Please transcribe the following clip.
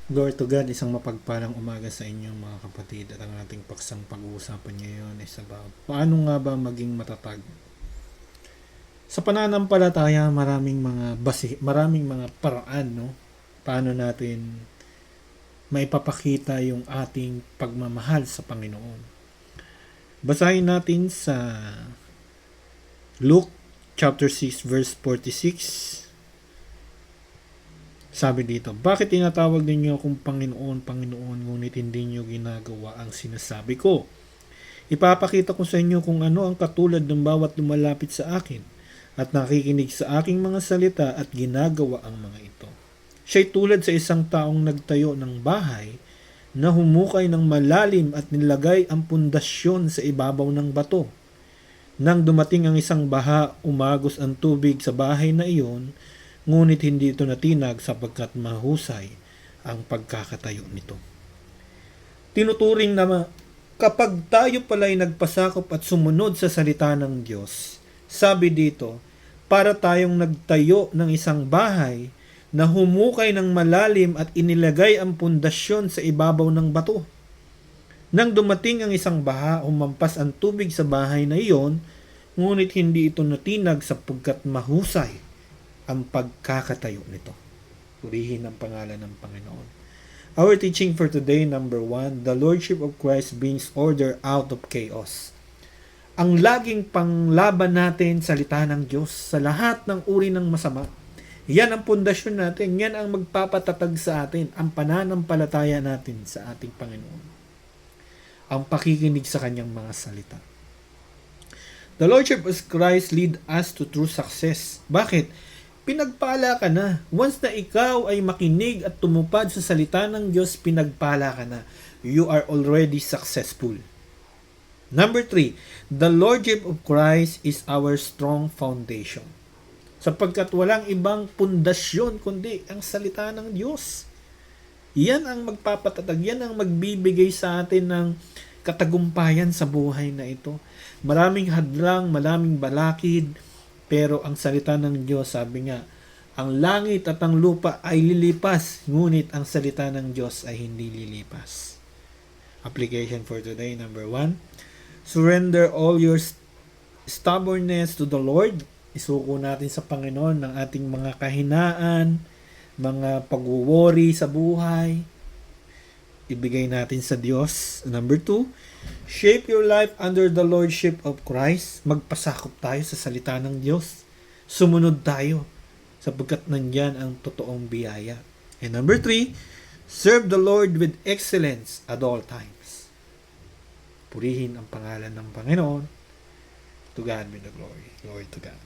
Glory to God, isang mapagpalang umaga sa inyo mga kapatid, at ang ating paksang pag-uusapan ngayon ay about paano nga ba maging matatag. Sa pananampalataya, maraming mga paraan, no? Paano natin maipapakita yung ating pagmamahal sa Panginoon. Basahin natin sa Luke chapter 6 verse 46. Sabi dito, bakit tinatawag ninyo akong Panginoon, Panginoon, ngunit hindi nyo ginagawa ang sinasabi ko? Ipapakita ko sa inyo kung ano ang katulad ng bawat lumalapit sa akin at nakikinig sa aking mga salita at ginagawa ang mga ito. Siya'y tulad sa isang taong nagtayo ng bahay na humukay ng malalim at nilagay ang pundasyon sa ibabaw ng bato. Nang dumating ang isang baha, umagos ang tubig sa bahay na iyon, ngunit hindi ito natinag sapagkat mahusay ang pagkakatayo nito. Tinuturing na kapag tayo pala'y nagpasakop at sumunod sa salita ng Diyos, sabi dito, para tayong nagtayo ng isang bahay na humukay ng malalim at inilagay ang pundasyon sa ibabaw ng bato. Nang dumating ang isang baha, humampas ang tubig sa bahay na iyon, ngunit hindi ito natinag sapagkat mahusay ang pagkakatayo nito. Purihin ang pangalan ng Panginoon. Our teaching for today, number 1, the Lordship of Christ brings order out of chaos. Ang laging panglaban natin, salita ng Diyos, sa lahat ng uri ng masama. Yan ang pundasyon natin. Yan ang magpapatatag sa atin, ang pananampalataya natin sa ating Panginoon. Ang pakikinig sa kanyang mga salita. The Lordship of Christ lead us to true success. Bakit? Pinagpala ka na. Once na ikaw ay makinig at tumupad sa salita ng Diyos, pinagpala ka na. You are already successful. Number 3, the Lordship of Christ is our strong foundation. Sapagkat walang ibang pundasyon kundi ang salita ng Diyos. Yan ang magpapatatag, yan ang magbibigay sa atin ng katagumpayan sa buhay na ito. Maraming hadlang, maraming balakid, pero ang salita ng Diyos, sabi nga, ang langit at ang lupa ay lilipas, ngunit ang salita ng Diyos ay hindi lilipas. Application for today, number 1. Surrender all your stubbornness to the Lord. Isuko natin sa Panginoon ng ating mga kahinaan, mga pag-worry sa buhay. Ibigay natin sa Diyos. Number 2, shape your life under the Lordship of Christ. Magpasakop tayo sa salita ng Diyos. Sumunod tayo sapagkat nandyan ang totoong biyaya. And number 3, serve the Lord with excellence at all times. Purihin ang pangalan ng Panginoon. To God be the glory. Glory to God.